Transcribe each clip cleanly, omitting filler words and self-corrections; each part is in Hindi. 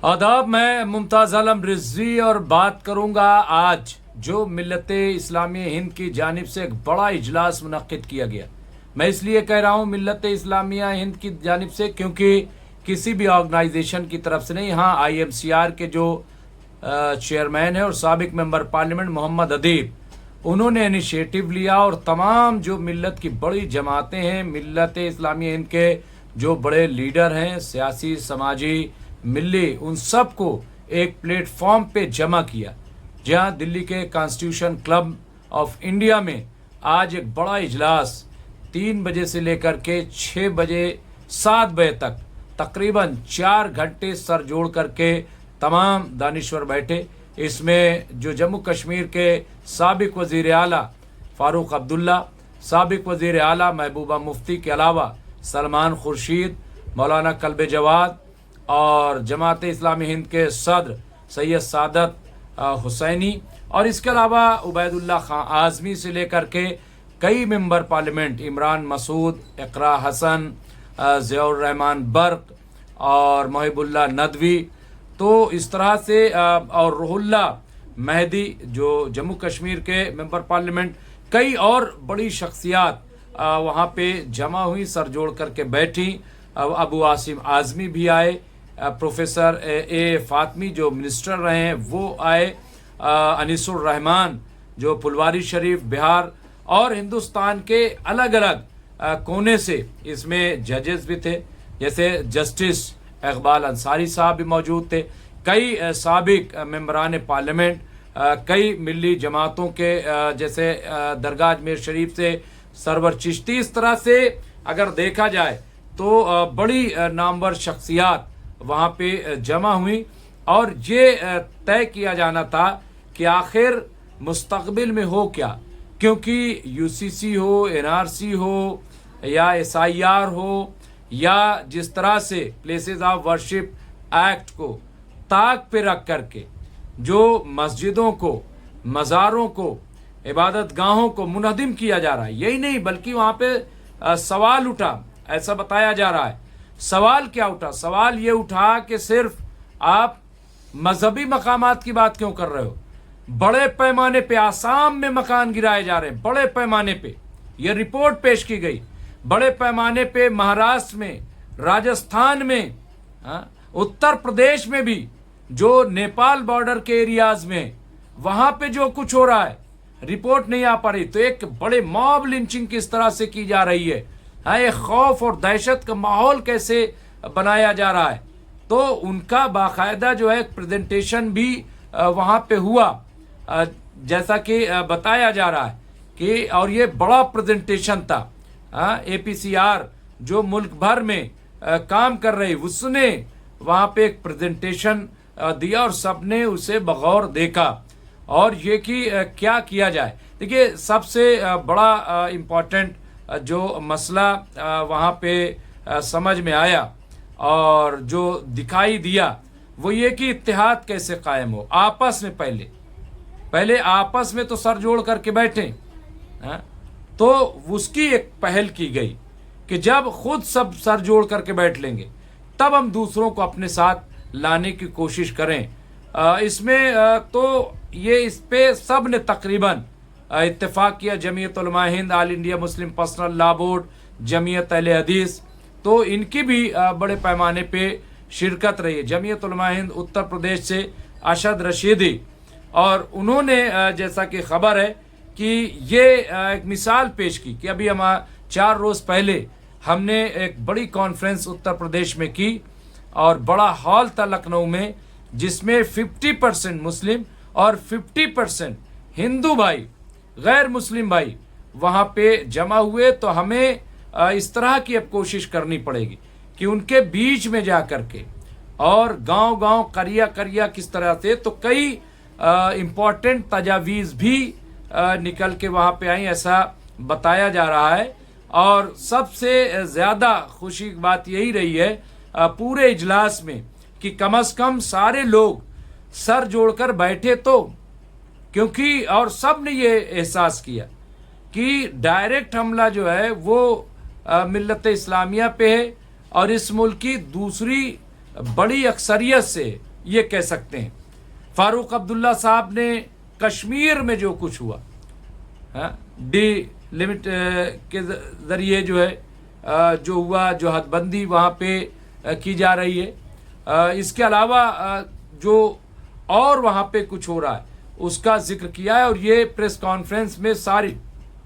आदाब, मैं मुमताज़ आलम रिजवी और बात करूंगा आज जो मिल्लत-ए-इस्लामी हिंद की जानिब से एक बड़ा इजलास मुनक्किद किया गया। मैं इसलिए कह रहा हूँ मिल्लत-ए-इस्लामिया हिंद की जानिब से क्योंकि किसी भी ऑर्गेनाइजेशन की तरफ से नहीं। हाँ, IMCR के जो चेयरमैन है और साबिक मेंबर पार्लियामेंट मोहम्मद अदीब, उन्होंने इनिशिएटिव लिया और तमाम जो मिल्लत की बड़ी जमातें हैं, मिल्लत-ए-इस्लामिया हिंद के जो बड़े लीडर हैं, सियासी, समाजी, मिली, उन सब को एक प्लेटफॉर्म पे जमा किया, जहां दिल्ली के कॉन्स्टिट्यूशन क्लब ऑफ इंडिया में आज एक बड़ा इजलास 3 बजे से लेकर के 6 बजे 7 बजे तक तकरीबन 4 घंटे सर जोड़ करके तमाम दानिश्वर बैठे। इसमें जो जम्मू कश्मीर के साबिक वज़ीर आला फ़ारूक अब्दुल्ला, साबिक वज़ीर आला महबूबा मुफ्ती के अलावा सलमान खुर्शीद, मौलाना कल्बे जवाद और जमात इस्लामी हिंद के सदर सैयद सादत हुसैनी और इसके अलावा उबैदुल्ला खां आज़मी से लेकर के कई मेंबर पार्लियामेंट, इमरान मसूद, इकरा हसन, ज़ियाउर रहमान बर्क और मोहिबुल्ला नदवी, तो इस तरह से और रूहुल्ला मेहदी जो जम्मू कश्मीर के मेंबर पार्लियामेंट, कई और बड़ी शख्सियात वहाँ पे जमा हुई, सर जोड़ करके बैठी। अबू आसिम आज़मी भी आए, प्रोफेसर ए फातमी जो मिनिस्टर रहे हैं वो आए, अनीसुर रहमान जो फुलवारी शरीफ बिहार और हिंदुस्तान के अलग अलग कोने से इसमें जजेस भी थे, जैसे जस्टिस इकबाल अंसारी साहब भी मौजूद थे, कई साबिक मेंबरान पार्लियामेंट, कई मिली जमातों के जैसे दरगाह अजमेर शरीफ से सरवर चिश्ती। इस तरह से अगर देखा जाए तो बड़ी नामवर शख्सियात वहाँ पे जमा हुई और ये तय किया जाना था कि आखिर मुस्तकबिल में हो क्या, क्योंकि UCC हो, NRC हो या SIR हो या जिस तरह से प्लेसेस ऑफ वर्शिप एक्ट को ताक पे रख करके जो मस्जिदों को, मज़ारों को, इबादत गाहों को मुनहदिम किया जा रहा है, यही नहीं बल्कि वहाँ पे सवाल उठा, ऐसा बताया जा रहा है। सवाल क्या उठा? सवाल ये उठा कि सिर्फ आप मजहबी मकामात की बात क्यों कर रहे हो? बड़े पैमाने पे आसाम में मकान गिराए जा रहे हैं, बड़े पैमाने पे ये रिपोर्ट पेश की गई। बड़े पैमाने पे महाराष्ट्र में, राजस्थान में, उत्तर प्रदेश में भी, जो नेपाल बॉर्डर के एरियाज में, वहां पे जो कुछ हो रहा है, रिपोर्ट नहीं आ पा रही। तो एक बड़े मॉब लिंचिंग किस तरह से की जा रही है, एक खौफ और दहशत का माहौल कैसे बनाया जा रहा है, तो उनका बाकायदा जो है प्रेजेंटेशन भी वहाँ पे हुआ, जैसा कि बताया जा रहा है कि, और ये बड़ा प्रेजेंटेशन था। APCR जो मुल्क भर में काम कर रही, उसने वहाँ पे एक प्रेजेंटेशन दिया और सबने उसे बगौर देखा और ये कि क्या किया जाए। देखिए, सबसे बड़ा इम्पोर्टेंट जो मसला वहाँ पे समझ में आया और जो दिखाई दिया वो ये कि इत्तेहाद कैसे कायम हो आपस में। पहले आपस में तो सर जोड़ करके बैठे, तो उसकी एक पहल की गई कि जब खुद सब सर जोड़ करके बैठ लेंगे तब हम दूसरों को अपने साथ लाने की कोशिश करें। इसमें तो ये इस पे सब ने तकरीबन इत्तेफाक किया। Jamiat Ulama Hind, all India Muslim personal law board, Jamiat अहले हदीस, तो इनकी भी बड़े पैमाने पे शिरकत रही है। जमीयत उलमा हिंद उत्तर प्रदेश से अशद रशीदी, और उन्होंने जैसा कि खबर है कि ये एक मिसाल पेश की कि अभी हम 4 रोज़ पहले हमने एक बड़ी कॉन्फ्रेंस उत्तर प्रदेश में की और बड़ा हॉल था लखनऊ में, जिसमें 50% मुस्लिम और 50% हिंदू भाई, गैर मुस्लिम भाई वहाँ पे जमा हुए। तो हमें इस तरह की अब कोशिश करनी पड़ेगी कि उनके बीच में जा कर के और गांव-गांव, करिया किस तरह से, तो कई इम्पोर्टेंट तजावीज़ भी निकल के वहाँ पे आई, ऐसा बताया जा रहा है। और सबसे ज़्यादा खुशी की बात यही रही है पूरे इजलास में कि कम से कम सारे लोग सर जोड़कर बैठे, तो क्योंकि और सब ने ये एहसास किया कि डायरेक्ट हमला जो है वो मिल्लत इस्लामिया पे है और इस मुल्क की दूसरी बड़ी अक्सरियत से ये कह सकते हैं। फारूक अब्दुल्ला साहब ने कश्मीर में जो कुछ हुआ, डी लिमिट के ज़रिए जो है जो हुआ, जो हदबंदी वहाँ पे की जा रही है, इसके अलावा जो और वहाँ पे कुछ हो रहा है उसका जिक्र किया है। और ये प्रेस कॉन्फ्रेंस में सारी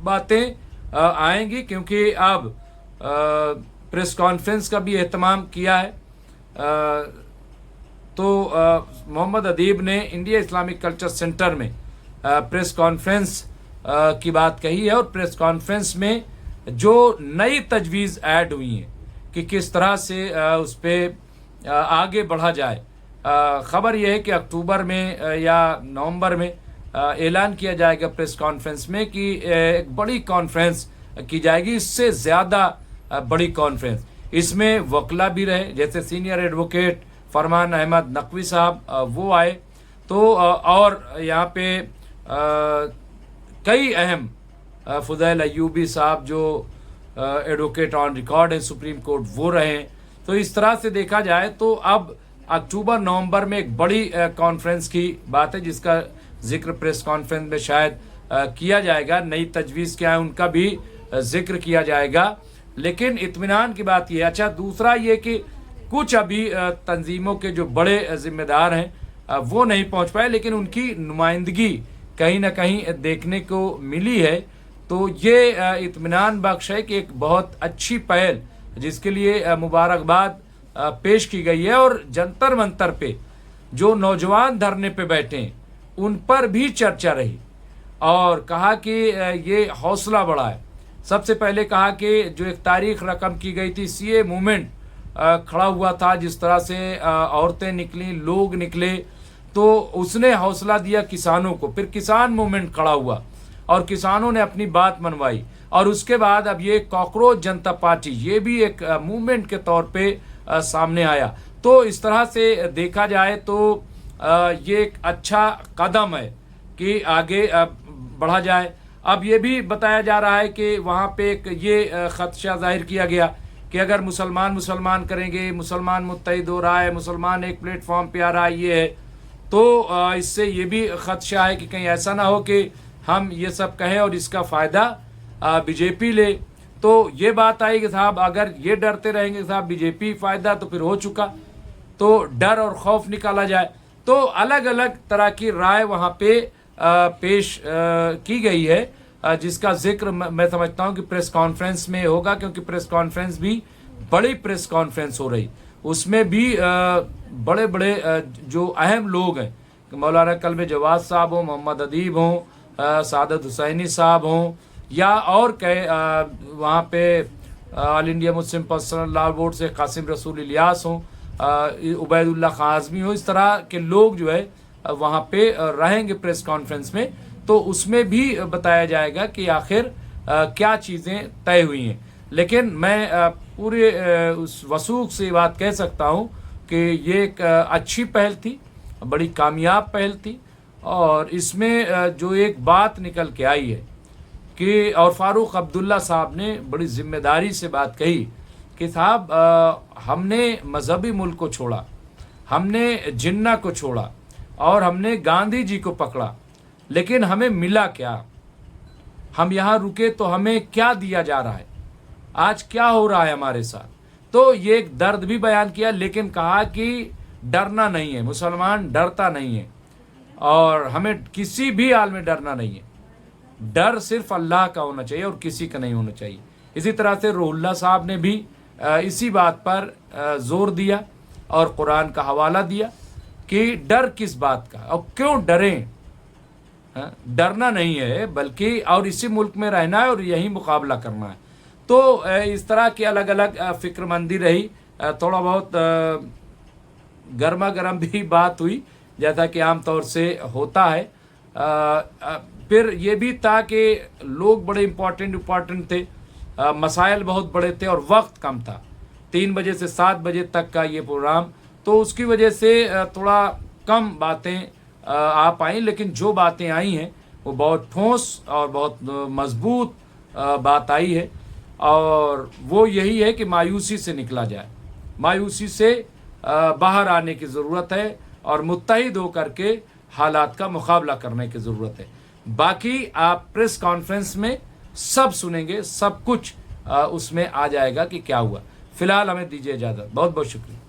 बातें आएंगी, क्योंकि अब प्रेस कॉन्फ्रेंस का भी एहतमाम किया है। तो मोहम्मद अदीब ने इंडिया इस्लामिक कल्चर सेंटर में प्रेस कॉन्फ्रेंस की बात कही है, और प्रेस कॉन्फ्रेंस में जो नई तजवीज़ ऐड हुई हैं कि किस तरह से उस पर आगे बढ़ा जाए। ख़बर यह है कि अक्टूबर में या नवंबर में ऐलान किया जाएगा प्रेस कॉन्फ्रेंस में कि एक बड़ी कॉन्फ्रेंस की जाएगी, इससे ज़्यादा बड़ी कॉन्फ्रेंस। इसमें वकला भी रहे, जैसे सीनियर एडवोकेट फरमान अहमद नकवी साहब वो आए, तो और यहाँ पे कई अहम फुज़ैल अय्यूबी साहब जो एडवोकेट ऑन रिकॉर्ड है सुप्रीम कोर्ट, वो रहे। तो इस तरह से देखा जाए तो अब अक्टूबर नवंबर में एक बड़ी कॉन्फ्रेंस की बात है, जिसका जिक्र प्रेस कॉन्फ्रेंस में शायद किया जाएगा। नई तजवीज़ क्या है उनका भी जिक्र किया जाएगा। लेकिन इत्मीनान की बात यह है। अच्छा, दूसरा ये कि कुछ अभी तंजीमों के जो बड़े जिम्मेदार हैं वो नहीं पहुंच पाए, लेकिन उनकी नुमाइंदगी कहीं ना कहीं देखने को मिली है। तो ये इत्मीनान बख्श है कि एक बहुत अच्छी पहल, जिसके लिए मुबारकबाद पेश की गई है। और जंतर मंतर पे जो नौजवान धरने पे बैठे हैं उन पर भी चर्चा रही, और कहा कि ये हौसला बढ़ा है। सबसे पहले कहा कि जो एक तारीख रकम की गई थी, सीए मूवमेंट खड़ा हुआ था, जिस तरह से औरतें निकली, लोग निकले, तो उसने हौसला दिया किसानों को। फिर किसान मूवमेंट खड़ा हुआ और किसानों ने अपनी बात मनवाई, और उसके बाद अब ये कॉकरोच जनता पार्टी, ये भी एक मूवमेंट के तौर पे सामने आया। तो इस तरह से देखा जाए तो ये एक अच्छा कदम है कि आगे बढ़ा जाए। अब ये भी बताया जा रहा है कि वहाँ पे एक ये खदशा जाहिर किया गया कि अगर मुसलमान करेंगे, मुसलमान मुत्तहिद हो रहा है, मुसलमान एक प्लेटफॉर्म पे आ रहा है, ये है, तो इससे ये भी खदशा है कि कहीं ऐसा ना हो कि हम ये सब कहें और इसका फ़ायदा बीजेपी ले। तो ये बात आई कि साहब अगर ये डरते रहेंगे साहब बीजेपी फ़ायदा, तो फिर हो चुका। तो डर और खौफ निकाला जाए। तो अलग अलग तरह की राय वहाँ पे पेश की गई है, जिसका जिक्र मैं समझता हूँ कि प्रेस कॉन्फ्रेंस में होगा, क्योंकि प्रेस कॉन्फ्रेंस भी बड़ी प्रेस कॉन्फ्रेंस हो रही, उसमें भी बड़े बड़े जो अहम लोग हैं, मौलाना कल्बे जवाद साहब हों, मोहम्मद अदीब हों, सादत हुसैनी साहब हों, या और कई वहाँ पे all India Muslim personal law board से कासिम रसूल इलियास हों, उबैदुल्ला खाज़मी हो, इस तरह के लोग जो है वहाँ पे रहेंगे प्रेस कॉन्फ्रेंस में। तो उसमें भी बताया जाएगा कि आखिर क्या चीज़ें तय हुई हैं। लेकिन मैं पूरे उस वसूख से बात कह सकता हूँ कि ये एक अच्छी पहल थी, बड़ी कामयाब पहल थी, और इसमें जो एक बात निकल के आई है कि, और फारूक अब्दुल्ला साहब ने बड़ी जिम्मेदारी से बात कही कि साहब हमने मजहबी मुल्क को छोड़ा, हमने जिन्ना को छोड़ा, और हमने गांधी जी को पकड़ा, लेकिन हमें मिला क्या? हम यहाँ रुके तो हमें क्या दिया जा रहा है? आज क्या हो रहा है हमारे साथ? तो ये एक दर्द भी बयान किया, लेकिन कहा कि डरना नहीं है, मुसलमान डरता नहीं है, और हमें किसी भी हाल में डरना नहीं है। डर सिर्फ अल्लाह का होना चाहिए और किसी का नहीं होना चाहिए। इसी तरह से रूहुल्लाह साहब ने भी इसी बात पर जोर दिया और कुरान का हवाला दिया कि डर किस बात का, और क्यों डरें? डरना नहीं है, बल्कि और इसी मुल्क में रहना है और यही मुकाबला करना है। तो इस तरह की अलग अलग फिक्रमंदी रही। थोड़ा बहुत गर्मा गर्म भी बात हुई, जैसा कि आम तौर से होता है। फिर ये भी था कि लोग बड़े इम्पोर्टेंट थे, मसाइल बहुत बड़े थे और वक्त कम था, 3 बजे से 7 बजे तक का ये प्रोग्राम, तो उसकी वजह से थोड़ा कम बातें आ पाई। लेकिन जो बातें आई हैं वो बहुत ठोस और बहुत मजबूत बात आई है, और वो यही है कि मायूसी से निकला जाए, मायूसी से बाहर आने की ज़रूरत है। और मुत्तहिद होकर के हालात का मुकाबला करने की ज़रूरत है। बाकी आप प्रेस कॉन्फ्रेंस में सब सुनेंगे, सब कुछ उसमें आ जाएगा कि क्या हुआ। फिलहाल हमें दीजिए इजाज़त। बहुत बहुत शुक्रिया।